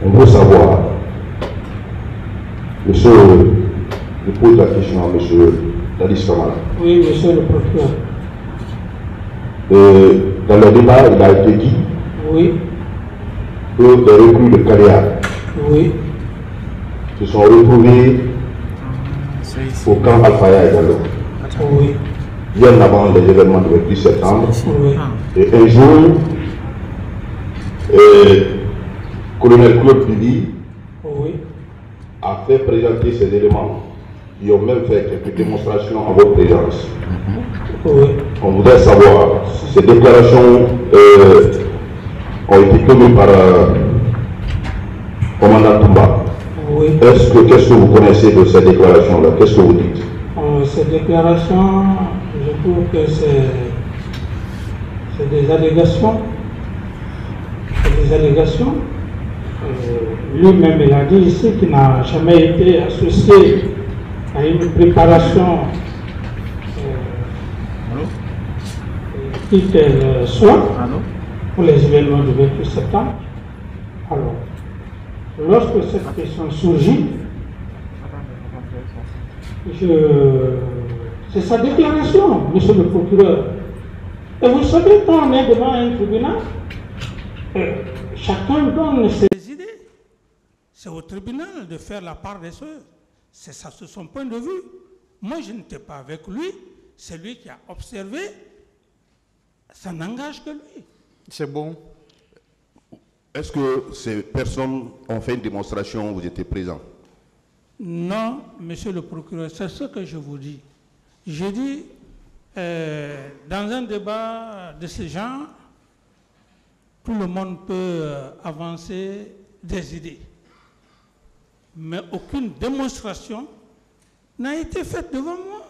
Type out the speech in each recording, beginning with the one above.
On veut savoir, monsieur, je pose la question à monsieur Dadis Camara. Oui, monsieur le procureur. Dans le débat, il a été dit oui. que les recrues de Caléa oui. se sont retrouvés au camp Alphaya également. Oui. Bien avant les événements du 28 septembre. Oui. Et un jour, colonel Claude Bibi oui. a fait présenter ces éléments qui ont même fait quelques démonstrations en votre présence. Oui. On voudrait savoir si ces déclarations ont été tenues par commandant Toumba. Oui. Qu'est-ce que vous connaissez de ces déclarations-là? Qu'est-ce que vous dites? Ces déclarations, je trouve que c'est des allégations. C'est des allégations. Lui-même, il a dit ici qu'il n'a jamais été associé à une préparation qui qu'elle soit pour les événements du 28 septembre. Alors, lorsque cette question surgit, c'est sa déclaration, monsieur le procureur. Et vous savez, quand on est devant un tribunal, chacun donne ses idées. C'est au tribunal de faire la part des choses. C'est ça, c'est son point de vue. Moi, je n'étais pas avec lui. C'est lui qui a observé. Ça n'engage que lui. C'est bon. Est-ce que ces personnes ont fait une démonstration où vous étiez présent? Non, monsieur le procureur, c'est ce que je vous dis. Je dis, dans un débat de ce genre, tout le monde peut avancer des idées. Mais aucune démonstration n'a été faite devant moi.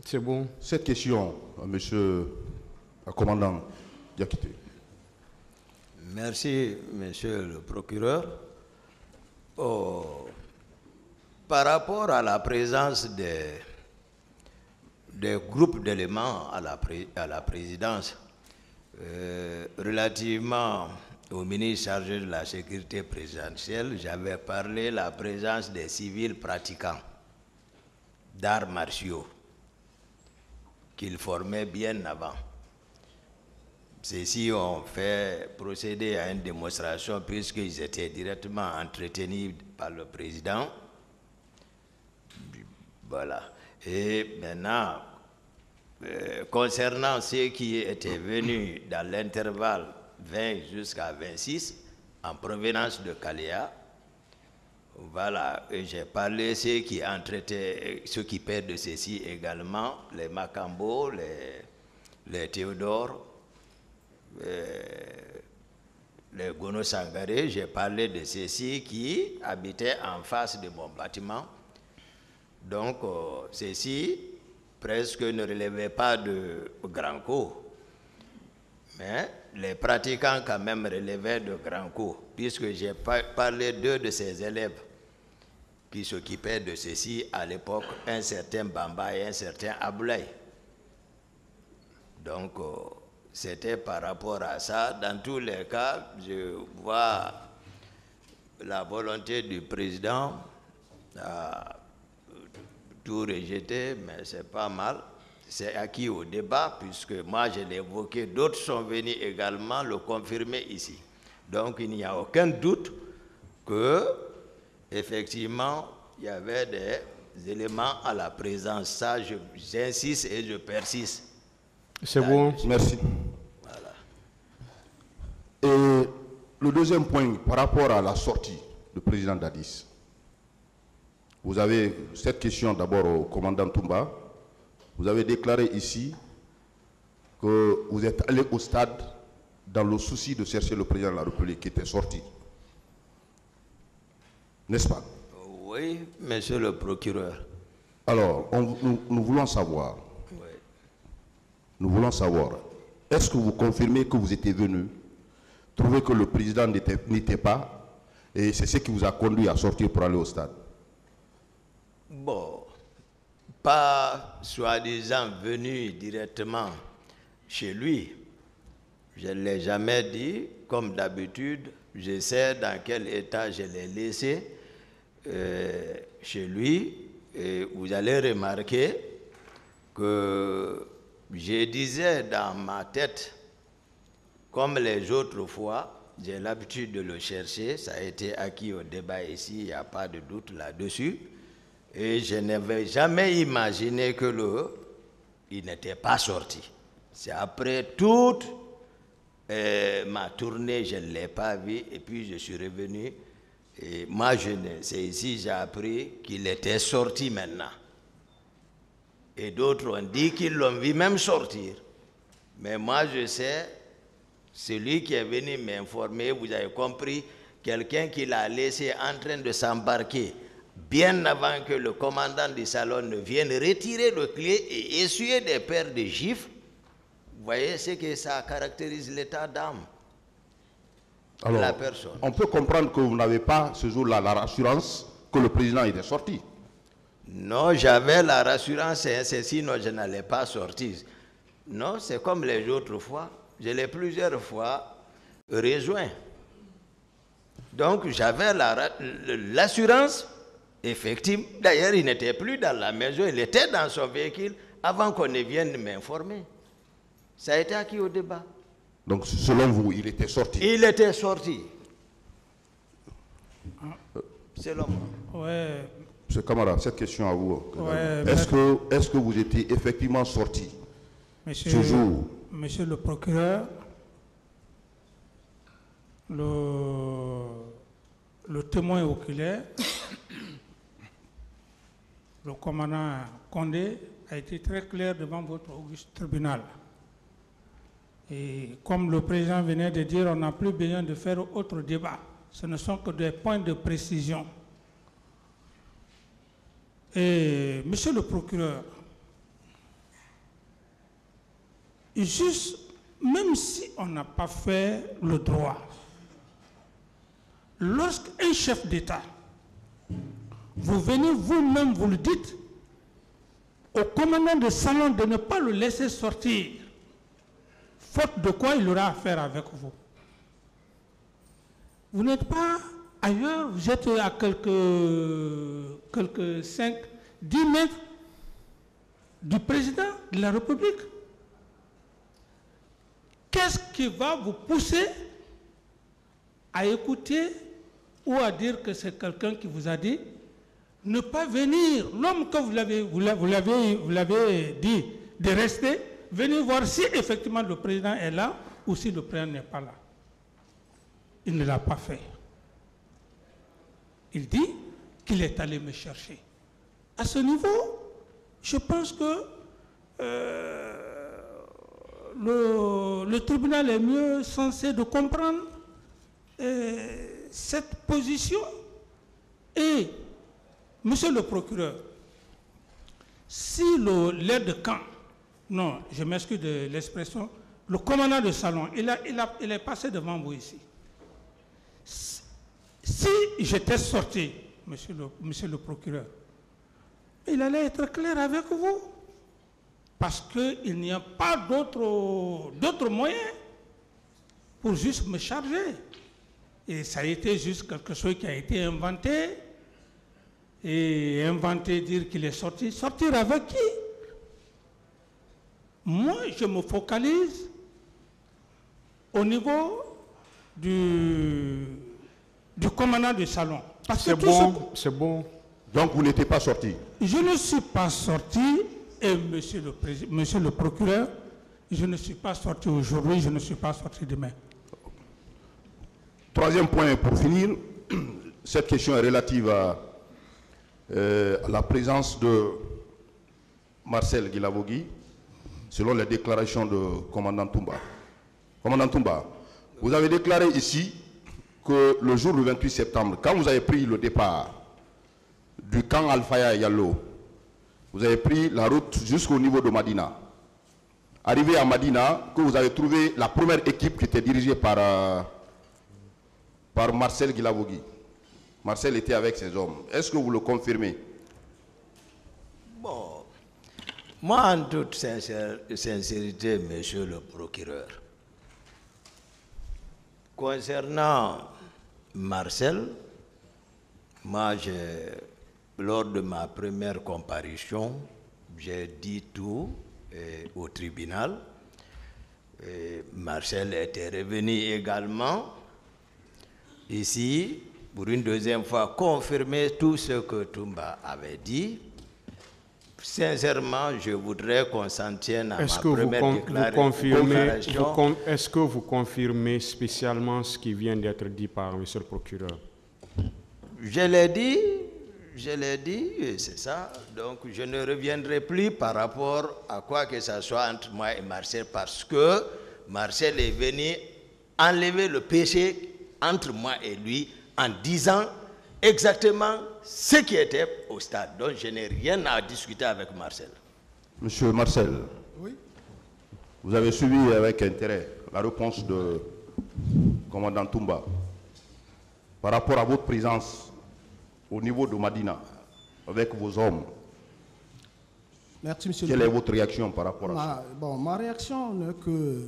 C'est bon. Cette question, monsieur le commandant Diakité. Merci, monsieur le procureur. Par rapport à la présence des groupes d'éléments à la présidence, relativement au ministre chargé de la sécurité présidentielle, j'avais parlé de la présence des civils pratiquants d'arts martiaux qu'ils formaient bien avant. Ceux-ci ont fait procéder à une démonstration puisqu'ils étaient directement entretenus par le président. Voilà. Et maintenant, concernant ceux qui étaient venus dans l'intervalle 20 jusqu'à 26, en provenance de Caléa, voilà, j'ai parlé de ceux qui s'occupaient de ceci également, les Macambo, les Théodore, les Gono Sangaré. J'ai parlé de ceux-ci qui habitaient en face de mon bâtiment. Donc, ceux-ci presque ne relevaient pas de Grand-Co. Mais les pratiquants quand même relevaient de Grand-Co, puisque j'ai parlé de ces élèves qui s'occupaient de ceci à l'époque, un certain Bamba et un certain Aboulaye. Donc, c'était par rapport à ça. Dans tous les cas, je vois la volonté du président à tout rejeter, mais c'est pas mal. C'est acquis au débat, puisque moi je l'ai évoqué, d'autres sont venus également le confirmer ici. Donc il n'y a aucun doute que, effectivement, il y avait des éléments à la présence. Ça, j'insiste et je persiste. C'est bon. Merci. Voilà. Et le deuxième point, par rapport à la sortie du président Dadis, vous avez cette question d'abord au commandant Toumba. Vous avez déclaré ici que vous êtes allé au stade dans le souci de chercher le président de la République qui était sorti. N'est-ce pas? Oui, monsieur le procureur. Alors, nous voulons savoir. Oui. Nous voulons savoir. Est-ce que vous confirmez que vous étiez venu trouver que le président n'était pas et c'est ce qui vous a conduit à sortir pour aller au stade? Bon, pas soi-disant venu directement chez lui. Je ne l'ai jamais dit. Comme d'habitude, je sais dans quel état je l'ai laissé chez lui. Et vous allez remarquer que je disais dans ma tête, comme les autres fois, j'ai l'habitude de le chercher, ça a été acquis au débat ici, il n'y a pas de doute là-dessus. Et je n'avais jamais imaginé que il n'était pas sorti. C'est après toute ma tournée, je ne l'ai pas vu, et puis je suis revenu. Et moi, c'est ici j'ai appris qu'il était sorti maintenant. Et d'autres ont dit qu'ils l'ont vu même sortir. Mais moi, je sais, celui qui est venu m'informer, vous avez compris, quelqu'un qui l'a laissé en train de s'embarquer, bien avant que le commandant du salon ne vienne retirer le clé et essuyer des paires de gifles. Vous voyez ce que ça caractérise l'état d'âme de la personne. On peut comprendre que vous n'avez pas ce jour-là la rassurance que le président était sorti. Non, j'avais la rassurance, c'est sinon je n'allais pas sortir. Non, c'est comme les autres fois. Je l'ai plusieurs fois rejoint. Donc j'avais l'assurance, effectivement. D'ailleurs, il n'était plus dans la maison, il était dans son véhicule avant qu'on ne vienne m'informer. Ça a été acquis au débat. Donc selon vous, il était sorti? Il était sorti. Selon moi. Ouais. Monsieur Camara, cette question à vous. Ouais, est-ce que vous étiez effectivement sorti ce jour? Monsieur le procureur, le témoin oculaire, le commandant Condé, a été très clair devant votre auguste tribunal. Et comme le président venait de dire, on n'a plus besoin de faire autre débat. Ce ne sont que des points de précision. Et monsieur le procureur, juste, même si on n'a pas fait le droit, lorsqu'un chef d'État, vous venez vous-même, vous le dites, au commandant de salon de ne pas le laisser sortir, faute de quoi il aura affaire avec vous. Vous n'êtes pas ailleurs, vous êtes à quelques 5, 10 mètres du président de la République. Qu'est-ce qui va vous pousser à écouter ou à dire que c'est quelqu'un qui vous a dit ne pas venir? L'homme que vous l'avez dit de rester, venez voir si effectivement le président est là ou si le président n'est pas là. Il ne l'a pas fait. Il dit qu'il est allé me chercher. À ce niveau, je pense que le tribunal est mieux censé de comprendre cette position. Et, monsieur le procureur, si l'aide de camp, non, je m'excuse de l'expression, le commandant de salon, il est passé devant vous ici. Si j'étais sorti, monsieur le procureur, il allait être clair avec vous. Parce qu'il n'y a pas d'autres moyens pour juste me charger. Et ça a été juste quelque chose qui a été inventé. Et inventé, dire qu'il est sorti. Sortir avec qui? Moi, je me focalise au niveau du commandant du salon. C'est bon, c'est bon. Donc vous n'étiez pas sorti? Je ne suis pas sorti. Et monsieur le procureur, je ne suis pas sorti aujourd'hui, je ne suis pas sorti demain. Troisième point pour finir, cette question est relative à la présence de Marcel Guilavogui, selon les déclarations de commandant Toumba. Commandant Toumba, vous avez déclaré ici que le jour du 28 septembre, quand vous avez pris le départ du camp Alfaya Yallo, vous avez pris la route jusqu'au niveau de Madina. Arrivé à Madina, que vous avez trouvé la première équipe qui était dirigée par Marcel Guilavogui. Marcel était avec ses hommes. Est-ce que vous le confirmez? Bon, moi en toute sincérité, monsieur le procureur, concernant Marcel, moi, lors de ma première comparution, j'ai dit tout au tribunal. Marcel était revenu également ici pour une deuxième fois confirmer tout ce que Toumba avait dit. Sincèrement, je voudrais qu'on s'en tienne à ma première déclaration. Est-ce que vous confirmez spécialement ce qui vient d'être dit par M. le procureur? Je l'ai dit, c'est ça. Donc, je ne reviendrai plus par rapport à quoi que ce soit entre moi et Marcel, parce que Marcel est venu enlever le péché entre moi et lui en disant exactement ce qui était au stade. Donc, je n'ai rien à discuter avec Marcel. Monsieur Marcel, oui. Vous avez suivi avec intérêt la réponse de commandant Toumba par rapport à votre présence au niveau de Madina avec vos hommes. Merci, monsieur. Quelle est votre réaction par rapport à ça? Bon, ma réaction n'est que,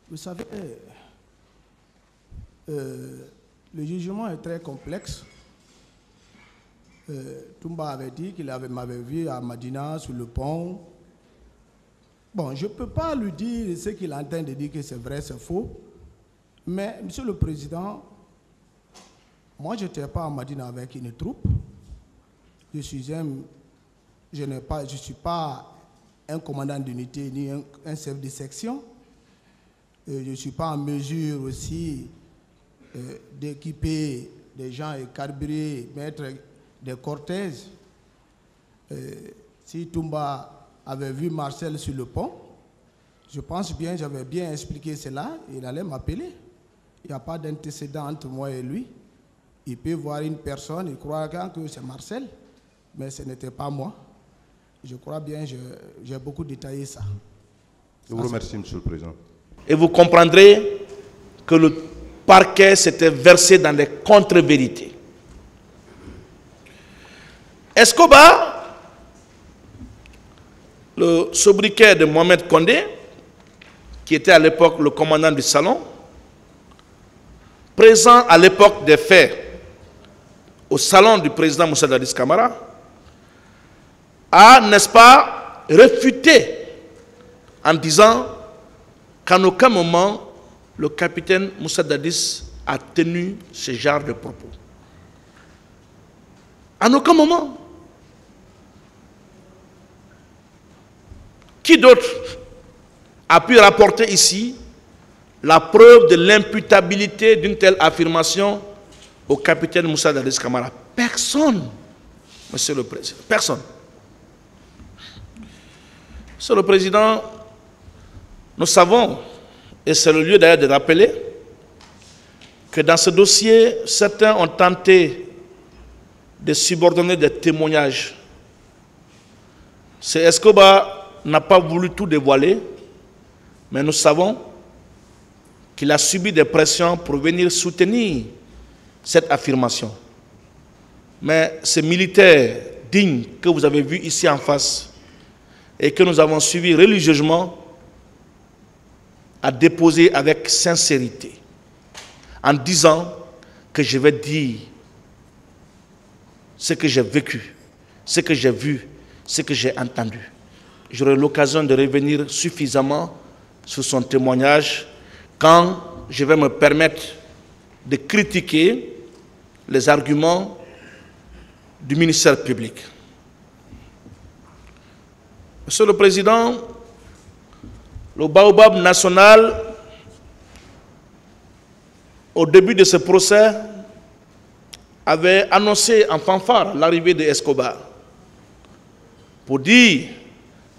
vous savez, le jugement est très complexe. Toumba avait dit qu'il m'avait vu à Madina sur le pont. Bon, je ne peux pas lui dire ce qu'il entend de dire que c'est vrai, c'est faux. Mais, monsieur le Président, moi, je n'étais pas à Madina avec une troupe. Je ne suis pas un commandant d'unité ni un chef de section. Je ne suis pas en mesure aussi d'équiper des gens et carburer, mettre des cortèges. Si Toumba avait vu Marcel sur le pont, je pense bien, j'avais bien expliqué cela, il allait m'appeler. Il n'y a pas d'antécédent entre moi et lui. Il peut voir une personne, il croit que c'est Marcel, mais ce n'était pas moi. Je crois bien, j'ai beaucoup détaillé ça. Je vous remercie, Monsieur le Président. Et vous comprendrez que le parquet s'était versé dans des contre-vérités. Escobar, le sobriquet de Mohamed Condé, qui était à l'époque le commandant du salon, présent à l'époque des faits au salon du président Moussa Dadis Camara, a, n'est-ce pas, réfuté en disant qu'en aucun moment le capitaine Moussa Dadis a tenu ce genre de propos. En aucun moment. Qui d'autre a pu rapporter ici la preuve de l'imputabilité d'une telle affirmation au capitaine Moussa Dadis Camara? Personne, Monsieur le Président. Personne. Monsieur le Président, nous savons, et c'est le lieu d'ailleurs de rappeler, que dans ce dossier, certains ont tenté de subordonner des témoignages. C'est Escobar n'a pas voulu tout dévoiler, mais nous savons qu'il a subi des pressions pour venir soutenir cette affirmation. Mais ces militaires dignes que vous avez vus ici en face et que nous avons suivis religieusement a déposé avec sincérité en disant que je vais dire ce que j'ai vécu, ce que j'ai vu, ce que j'ai entendu. J'aurai l'occasion de revenir suffisamment sur son témoignage quand je vais me permettre de critiquer les arguments du ministère public. Monsieur le Président, le Baobab national, au début de ce procès, avait annoncé en fanfare l'arrivée de Escobar pour dire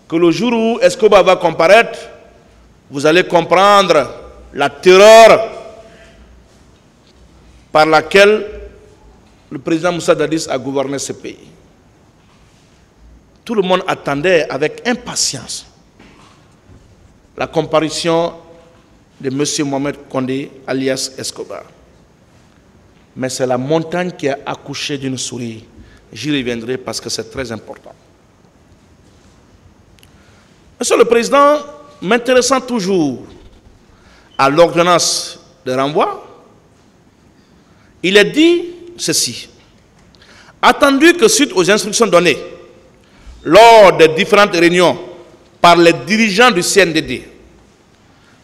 que le jour où Escobar va comparaître, vous allez comprendre la terreur par laquelle le président Moussa Dadis a gouverné ce pays. Tout le monde attendait avec impatience la comparution de M. Mohamed Condé, alias Escobar. Mais c'est la montagne qui a accouché d'une souris. J'y reviendrai parce que c'est très important. Monsieur le Président, m'intéressant toujours à l'ordonnance de renvoi, il est dit ceci. Attendu que suite aux instructions données lors des différentes réunions par les dirigeants du CNDD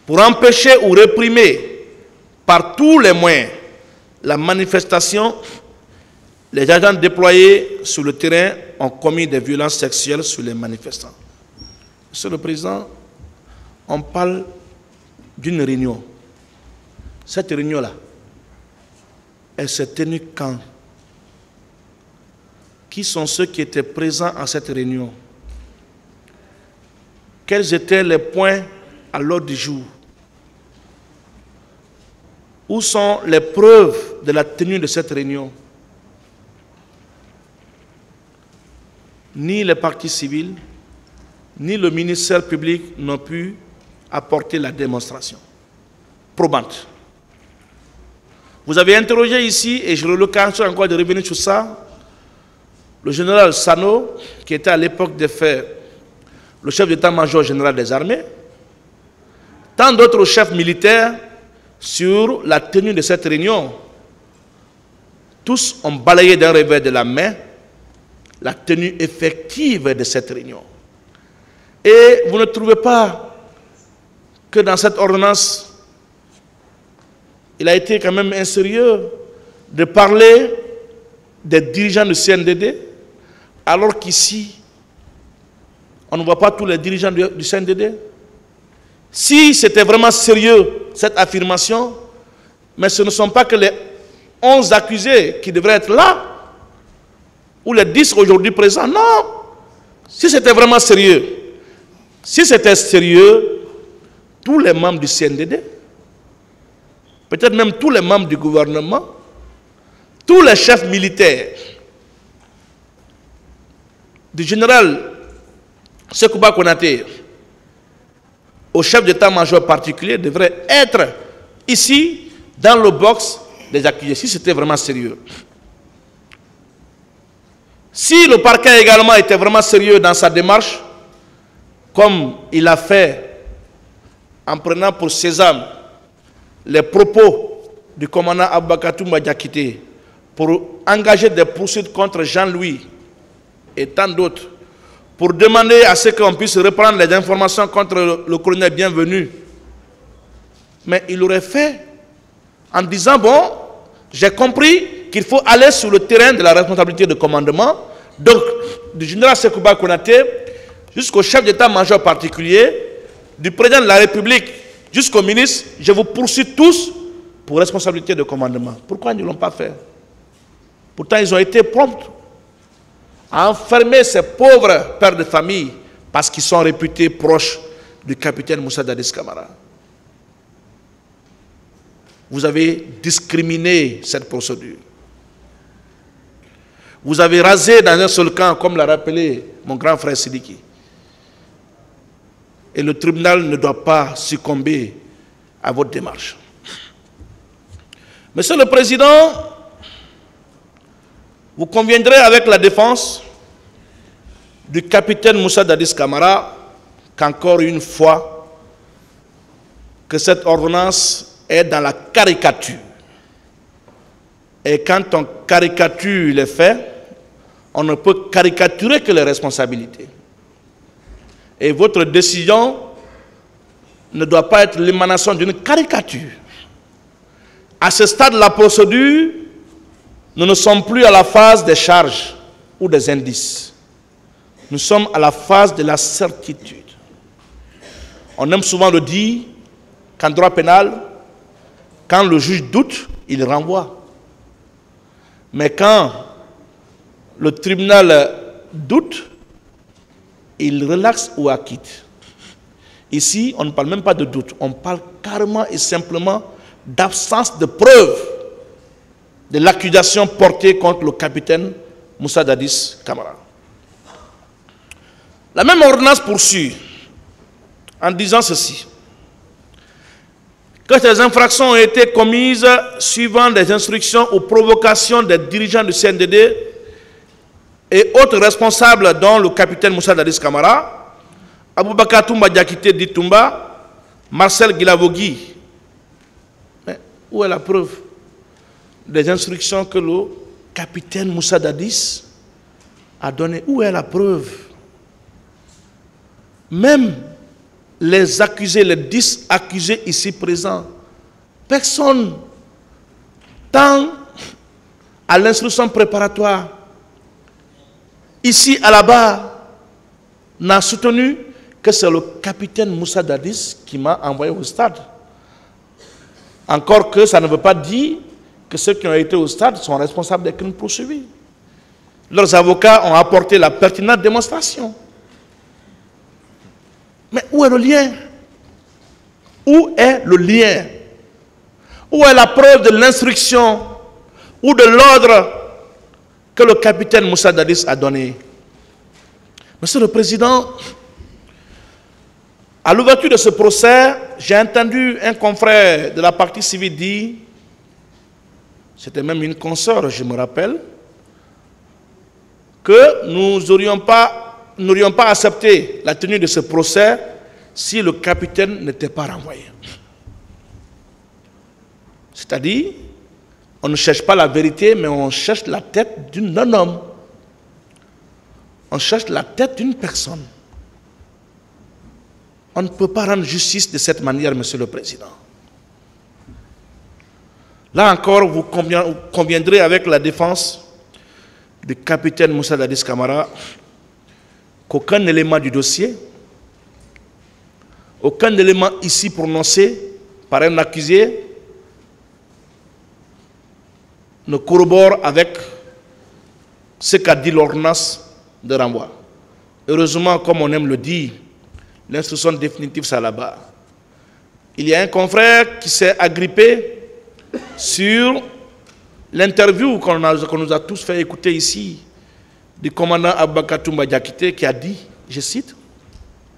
pour empêcher ou réprimer par tous les moyens la manifestation, les agents déployés sur le terrain ont commis des violences sexuelles sur les manifestants. Monsieur le Président, on parle d'une réunion. Cette réunion-là, elle s'est tenue quand? Qui sont ceux qui étaient présents à cette réunion? Quels étaient les points à l'ordre du jour? Où sont les preuves de la tenue de cette réunion? Ni les partis civils, ni le ministère public n'ont pu apporter la démonstration probante. Vous avez interrogé ici, et je le l'occasion encore de revenir sur ça, le général Sano, qui était à l'époque des faits le chef d'état-major général des armées, tant d'autres chefs militaires sur la tenue de cette réunion. Tous ont balayé d'un revers de la main la tenue effective de cette réunion. Et vous ne trouvez pas que dans cette ordonnance, il a été quand même insérieux de parler des dirigeants du CNDD, alors qu'ici, on ne voit pas tous les dirigeants du CNDD. Si c'était vraiment sérieux, cette affirmation, mais ce ne sont pas que les 11 accusés qui devraient être là, ou les 10 aujourd'hui présents, non. Si c'était vraiment sérieux, tous les membres du CNDD, peut-être même tous les membres du gouvernement, tous les chefs militaires, du général Sekouba Konaté au chef d'état-major particulier devraient être ici dans le box des accusés, si c'était vraiment sérieux. Si le parquet également était vraiment sérieux dans sa démarche, comme il a fait en prenant pour sésame les propos du commandant Aboubakar Toumba Diakité pour engager des poursuites contre Jean-Louis et tant d'autres, pour demander à ce qu'on puisse reprendre les informations contre le colonel Bienvenu. Mais il aurait fait en disant, bon, j'ai compris qu'il faut aller sur le terrain de la responsabilité de commandement, donc du général Sekouba Konaté jusqu'au chef d'état-major particulier, du président de la République jusqu'au ministre, je vous poursuis tous pour responsabilité de commandement. Pourquoi ils ne l'ont pas fait? Pourtant, ils ont été prompts à enfermer ces pauvres pères de famille parce qu'ils sont réputés proches du capitaine Moussa Dadis Camara. Vous avez discriminé cette procédure. Vous avez rasé dans un seul camp, comme l'a rappelé mon grand frère Sidiki. Et le tribunal ne doit pas succomber à votre démarche. Monsieur le Président, vous conviendrez avec la défense du capitaine Moussa Dadis Camara qu'encore une fois, que cette ordonnance est dans la caricature. Et quand on caricature les faits, on ne peut caricaturer que les responsabilités. Et votre décision ne doit pas être l'émanation d'une caricature. À ce stade de la procédure, nous ne sommes plus à la phase des charges ou des indices. Nous sommes à la phase de la certitude. On aime souvent le dire qu'en droit pénal, quand le juge doute, il renvoie. Mais quand le tribunal doute, il relaxe ou acquitte. Ici, on ne parle même pas de doute, on parle carrément et simplement d'absence de preuve de l'accusation portée contre le capitaine Moussa Dadis Camara. La même ordonnance poursuit en disant ceci: que ces infractions ont été commises suivant des instructions ou provocations des dirigeants du CNDD et autres responsables dont le capitaine Moussa Dadis Camara, Aboubakar Toumba Diakité dit Toumba, Marcel Guilavogui. Mais où est la preuve? des instructions que le capitaine Moussa Dadis a données. Où est la preuve? Même les accusés, les 10 accusés ici présents, personne, tant à l'instruction préparatoire, ici à la barre, n'a soutenu que c'est le capitaine Moussa Dadis qui m'a envoyé au stade. Encore que ça ne veut pas dire que ceux qui ont été au stade sont responsables des crimes poursuivis. Leurs avocats ont apporté la pertinente démonstration. Mais où est le lien? Où est le lien? Où est la preuve de l'instruction ou de l'ordre que le capitaine Moussa Dadis a donné? Monsieur le Président, à l'ouverture de ce procès, j'ai entendu un confrère de la partie civile dire, c'était même une consoeur, je me rappelle, que nous n'aurions pas accepté la tenue de ce procès si le capitaine n'était pas renvoyé. C'est-à-dire, on ne cherche pas la vérité, mais on cherche la tête d'un homme. On cherche la tête d'une personne. On ne peut pas rendre justice de cette manière, Monsieur le Président. Là encore, vous conviendrez avec la défense du capitaine Moussa Dadis Camara qu'aucun élément du dossier, aucun élément ici prononcé par un accusé ne corrobore avec ce qu'a dit l'ordonnance de renvoi. Heureusement, comme on aime le dire, l'instruction définitive, c'est là-bas. Il y a un confrère qui s'est agrippé sur l'interview qu'on nous a tous fait écouter ici du commandant Aboubacar Toumba Diakité qui a dit, je cite,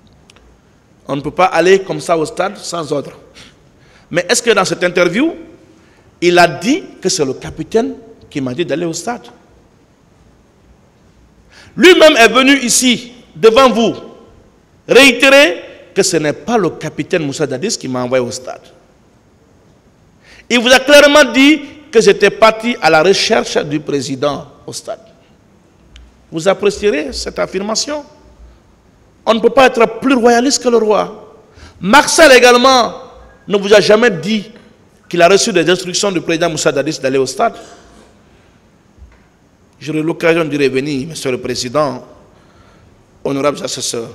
« On ne peut pas aller comme ça au stade sans ordre. » Mais est-ce que dans cette interview, il a dit que c'est le capitaine qui m'a dit d'aller au stade? Lui-même est venu ici, devant vous, réitérer que ce n'est pas le capitaine Moussa Dadis qui m'a envoyé au stade. Il vous a clairement dit que j'étais parti à la recherche du président au stade. Vous apprécierez cette affirmation? On ne peut pas être plus royaliste que le roi. Marcel également ne vous a jamais dit qu'il a reçu des instructions du président Moussa Dadis d'aller au stade. J'aurai l'occasion d'y revenir, Monsieur le Président, honorable assesseur.